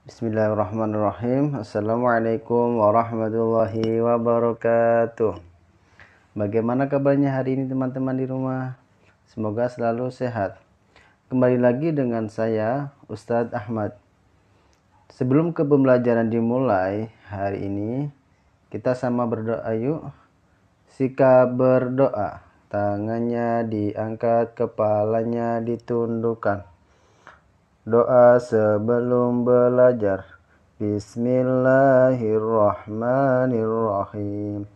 Bismillahirrahmanirrahim. Assalamualaikum warahmatullahi wabarakatuh. Bagaimana kabarnya hari ini teman-teman di rumah? Semoga selalu sehat. Kembali lagi dengan saya, Ustadz Ahmad. Sebelum ke pembelajaran dimulai hari ini, kita sama berdoa yuk. Sikap berdoa, tangannya diangkat, kepalanya ditundukkan. Doa sebelum belajar. Bismillahirrahmanirrahim.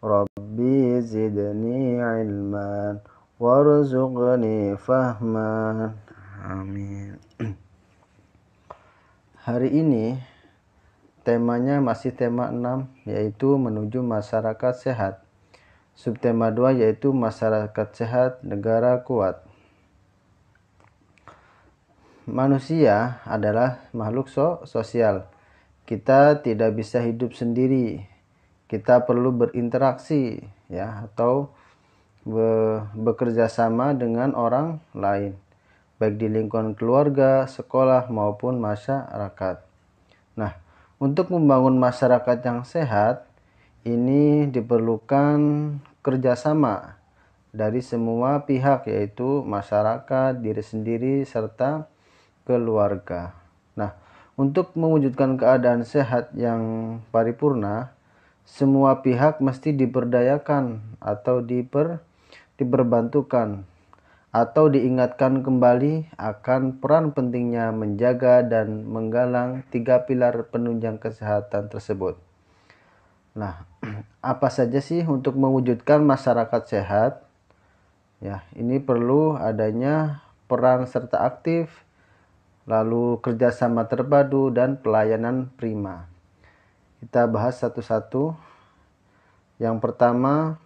Rabbi zidni ilman warzuqni fahman. Amin. Hari ini temanya masih tema 6, yaitu menuju masyarakat sehat. Subtema 2 yaitu masyarakat sehat, negara kuat. Manusia adalah makhluk sosial. Kita tidak bisa hidup sendiri. Kita perlu berinteraksi, ya, atau bekerja sama dengan orang lain, baik di lingkungan keluarga, sekolah maupun masyarakat. Nah, untuk membangun masyarakat yang sehat, ini diperlukan kerjasama dari semua pihak, yaitu masyarakat, diri sendiri, serta keluarga. Nah, untuk mewujudkan keadaan sehat yang paripurna, semua pihak mesti diberdayakan atau diperbantukan atau diingatkan kembali akan peran pentingnya menjaga dan menggalang 3 pilar penunjang kesehatan tersebut. Nah, apa saja sih untuk mewujudkan masyarakat sehat? Ya, ini perlu adanya peran serta aktif, lalu kerjasama terpadu, dan pelayanan prima. Kita bahas satu-satu. Yang pertama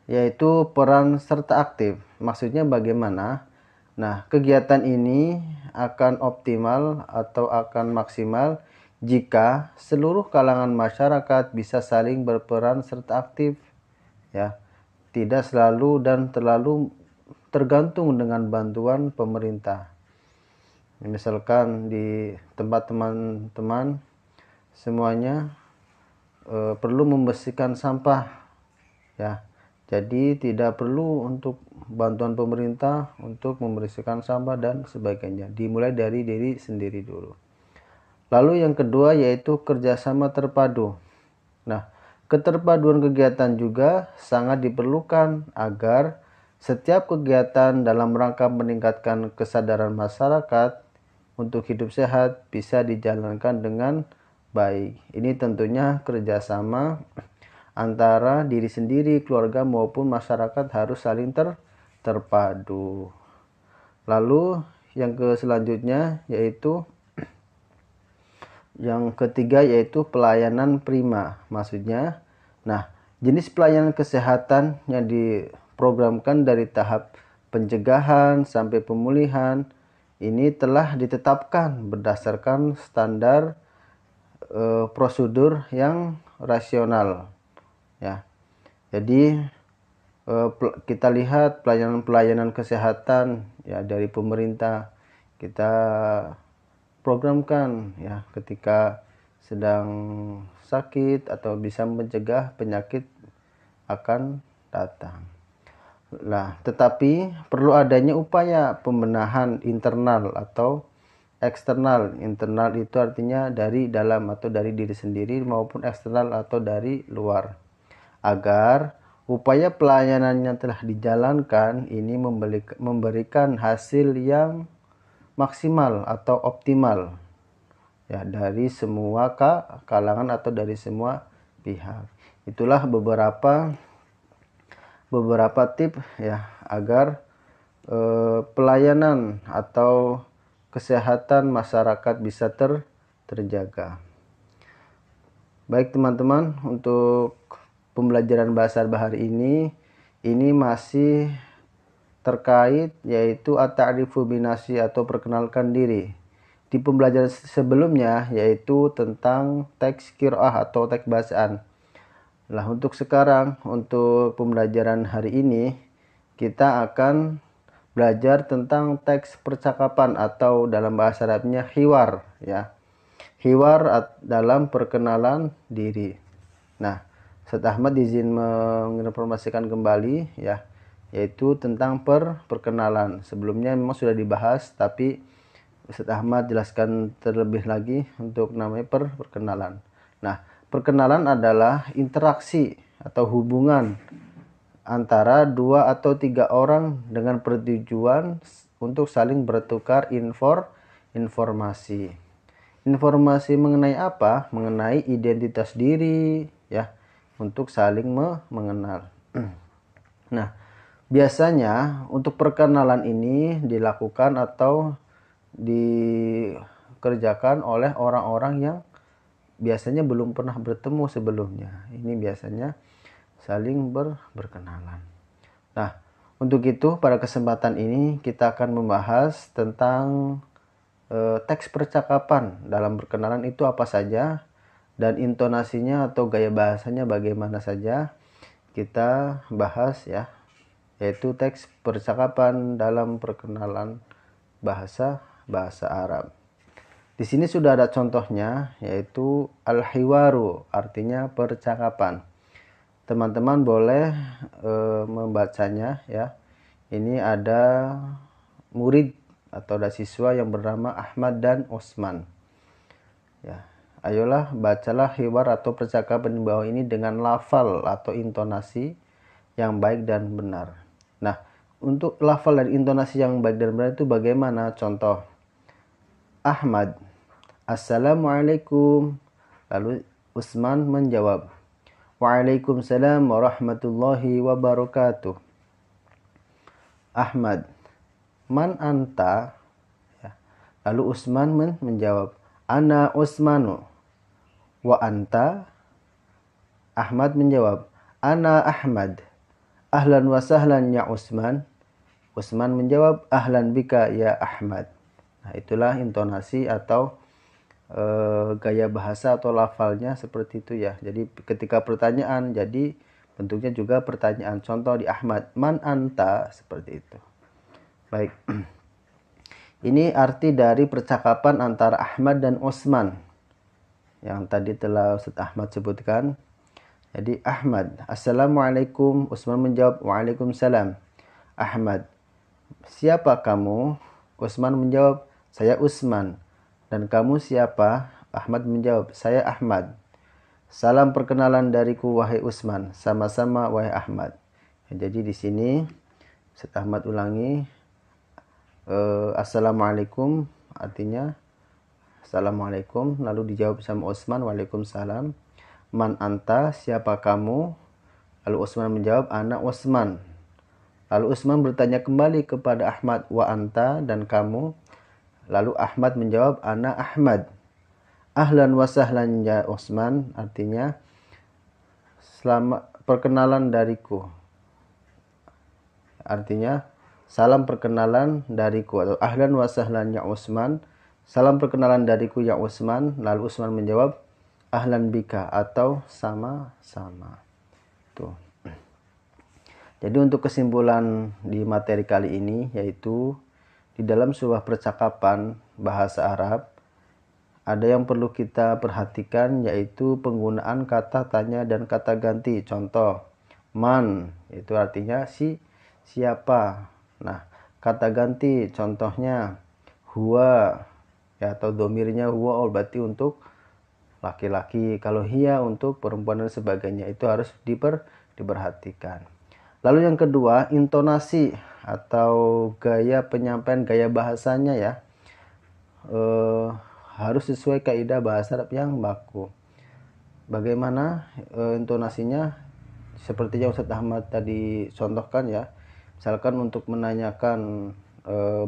yaitu peran serta aktif. Maksudnya bagaimana? Nah, kegiatan ini akan optimal atau akan maksimal jika seluruh kalangan masyarakat bisa saling berperan serta aktif, ya. Tidak selalu dan terlalu tergantung dengan bantuan pemerintah. Misalkan di tempat teman-teman semuanya perlu membersihkan sampah, ya. Jadi tidak perlu untuk bantuan pemerintah untuk membersihkan sampah dan sebagainya. Dimulai dari diri sendiri dulu. Lalu yang kedua yaitu kerjasama terpadu. Nah, keterpaduan kegiatan juga sangat diperlukan agar setiap kegiatan dalam rangka meningkatkan kesadaran masyarakat untuk hidup sehat bisa dijalankan dengan baik. Ini tentunya kerjasama antara diri sendiri, keluarga maupun masyarakat harus saling terpadu. Lalu yang selanjutnya yaitu yang ketiga yaitu pelayanan prima. Maksudnya, nah, jenis pelayanan kesehatan yang diprogramkan dari tahap pencegahan sampai pemulihan ini telah ditetapkan berdasarkan standar prosedur yang rasional, ya. Jadi kita lihat pelayanan kesehatan, ya, dari pemerintah kita programkan, ya, ketika sedang sakit atau bisa mencegah penyakit akan datang. Nah, tetapi perlu adanya upaya pembenahan internal atau eksternal. Internal itu artinya dari dalam atau dari diri sendiri, maupun eksternal atau dari luar. Agar upaya pelayanan yang telah dijalankan ini memberikan hasil yang maksimal atau optimal, ya, dari semua kalangan atau dari semua pihak. Itulah beberapa tips, ya, agar pelayanan atau kesehatan masyarakat bisa terjaga. Baik teman-teman, untuk pembelajaran bahasa Arab hari ini masih terkait yaitu at-ta'rifu binafsi atau perkenalkan diri. Di pembelajaran sebelumnya yaitu tentang teks qiraah atau teks bacaan. Nah, untuk sekarang, untuk pembelajaran hari ini kita akan belajar tentang teks percakapan atau dalam bahasa Arabnya hiwar ya. Hiwar dalam perkenalan diri. Nah, Ustaz Ahmad izin menginformasikan kembali ya, yaitu tentang perkenalan. Sebelumnya memang sudah dibahas, tapi Ustaz Ahmad jelaskan terlebih lagi untuk namanya perkenalan. Nah, perkenalan adalah interaksi atau hubungan antara 2 atau 3 orang dengan pertujuan untuk saling bertukar informasi. Informasi mengenai apa? Mengenai identitas diri ya, untuk saling mengenal. Nah, biasanya untuk perkenalan ini dilakukan atau dikerjakan oleh orang-orang yang biasanya belum pernah bertemu sebelumnya. Ini biasanya saling berkenalan. Nah, untuk itu pada kesempatan ini kita akan membahas tentang teks percakapan dalam perkenalan itu apa saja, dan intonasinya atau gaya bahasanya bagaimana saja. Kita bahas ya, yaitu teks percakapan dalam perkenalan bahasa Arab. Di sini sudah ada contohnya, yaitu al-hiwaru, artinya percakapan. Teman-teman boleh membacanya ya. Ini ada murid atau ada siswa yang bernama Ahmad dan Osman. Ya, ayolah bacalah hiwar atau percakapan di bawah ini dengan lafal atau intonasi yang baik dan benar. Nah, untuk lafal dan intonasi yang baik dan benar itu bagaimana? Contoh, Ahmad, Assalamualaikum. Lalu Usman menjawab, Waalaikumsalam warahmatullahi wabarakatuh. Ahmad, man anta? Ya. Lalu Usman menjawab, ana Usmanu. Wa anta? Ahmad menjawab, ana Ahmad. Ahlan wa sahlan ya Usman. Usman menjawab, ahlan bika ya Ahmad. Nah, itulah intonasi atau gaya bahasa atau lafalnya seperti itu ya. Jadi ketika pertanyaan, jadi bentuknya juga pertanyaan. Contoh di Ahmad, man anta? Seperti itu. Baik. Ini arti dari percakapan antara Ahmad dan Osman yang tadi telah Ustaz Ahmad sebutkan. Jadi Ahmad, Assalamualaikum. Usman menjawab, Waalaikumsalam. Ahmad, siapa kamu? Usman menjawab, saya Usman. Dan kamu siapa? Ahmad menjawab, saya Ahmad. Salam perkenalan dariku wahai Usman. Sama-sama wahai Ahmad. Ya, jadi di sini Ustaz Ahmad ulangi, Assalamualaikum artinya Assalamualaikum, lalu dijawab sama Usman, Waalaikumsalam. Man anta? Siapa kamu? Lalu Usman menjawab, ana Usman. Lalu Usman bertanya kembali kepada Ahmad, wa anta? Dan kamu? Lalu Ahmad menjawab, ana Ahmad. Ahlan wa sahlan ya Usman, artinya selamat perkenalan dariku. Artinya salam perkenalan dariku, atau ahlan wa sahlan ya Usman. Salam perkenalan dariku ya Usman. Lalu Usman menjawab, ahlan bika, atau sama-sama. Tuh. Jadi untuk kesimpulan di materi kali ini, yaitu di dalam sebuah percakapan bahasa Arab, ada yang perlu kita perhatikan, yaitu penggunaan kata tanya dan kata ganti. Contoh, man, itu artinya siapa. Nah, kata ganti contohnya huwa, ya, atau domirnya huwa, berarti untuk laki-laki. Kalau hiya untuk perempuan dan sebagainya, itu harus diperhatikan. Lalu yang kedua, intonasi atau gaya penyampaian, gaya bahasanya ya, harus sesuai kaidah bahasa Arab yang baku. Bagaimana intonasinya? Seperti yang Ustaz Ahmad tadi contohkan ya. Misalkan untuk menanyakan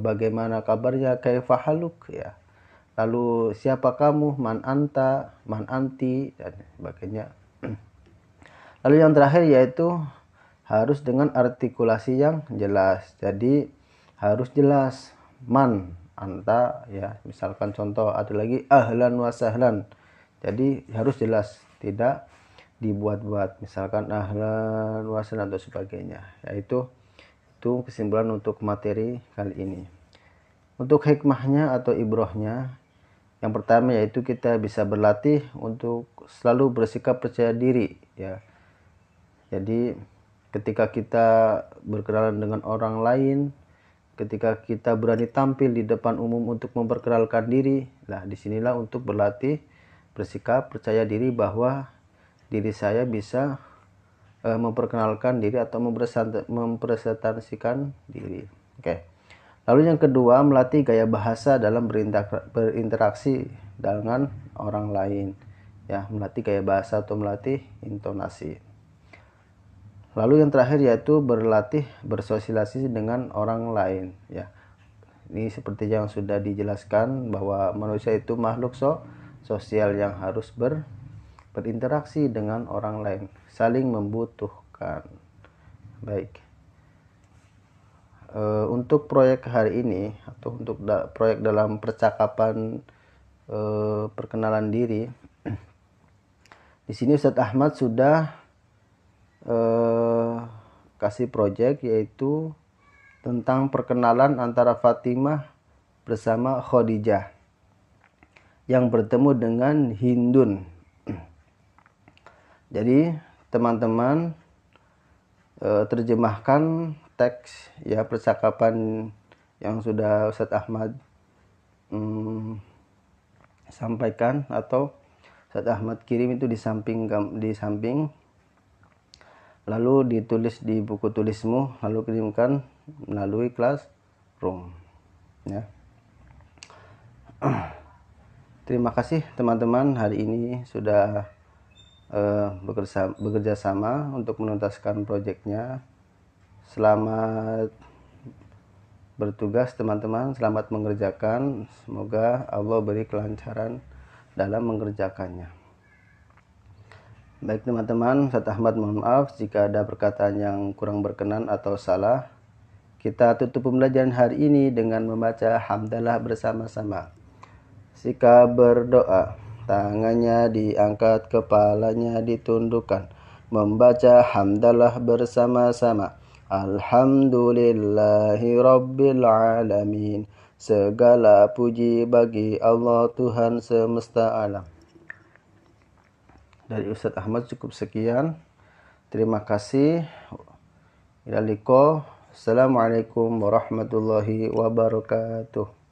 bagaimana kabarnya, kaifa haluk ya. Lalu siapa kamu, man anta, man anti, dan sebagainya. Lalu yang terakhir yaitu harus dengan artikulasi yang jelas. Jadi harus jelas, man, anta ya. Misalkan contoh ada lagi ahlan wa sahlan. Jadi harus jelas, tidak dibuat-buat. Misalkan ahlan wa sahlan atau sebagainya. Yaitu Itu kesimpulan untuk materi kali ini. Untuk hikmahnya atau ibrohnya, yang pertama yaitu kita bisa berlatih untuk selalu bersikap percaya diri ya. Jadi ketika kita berkenalan dengan orang lain, ketika kita berani tampil di depan umum untuk memperkenalkan diri, nah disinilah untuk berlatih bersikap percaya diri bahwa diri saya bisa memperkenalkan diri atau mempresentasikan diri. Oke. Lalu yang kedua, melatih gaya bahasa dalam berinteraksi dengan orang lain. Ya, melatih gaya bahasa atau melatih intonasi. Lalu yang terakhir yaitu berlatih bersosialisasi dengan orang lain. Ya, ini seperti yang sudah dijelaskan bahwa manusia itu makhluk sosial yang harus berinteraksi dengan orang lain, saling membutuhkan. Baik. Untuk proyek hari ini atau untuk proyek dalam percakapan perkenalan diri, di sini Ustadz Ahmad sudah kasih proyek yaitu tentang perkenalan antara Fatimah bersama Khadijah yang bertemu dengan Hindun. Jadi teman-teman terjemahkan teks ya percakapan yang sudah Ustadz Ahmad sampaikan atau Ustadz Ahmad kirim itu di samping lalu ditulis di buku tulismu lalu kirimkan melalui Classroom ya. Terima kasih teman-teman, hari ini sudah bekerja sama untuk menuntaskan proyeknya. Selamat bertugas teman-teman, selamat mengerjakan. Semoga Allah beri kelancaran dalam mengerjakannya. Baik teman-teman, Ustadz Ahmad mohon maaf jika ada perkataan yang kurang berkenan atau salah. Kita tutup pembelajaran hari ini dengan membaca hamdalah bersama-sama. Sikap berdoa, tangannya diangkat, kepalanya ditundukkan, membaca hamdalah bersama-sama. Alhamdulillahi Rabbil Alamin. Segala puji bagi Allah Tuhan semesta alam. Dari Ustadz Ahmad cukup sekian. Terima kasih. Assalamualaikum warahmatullahi wabarakatuh.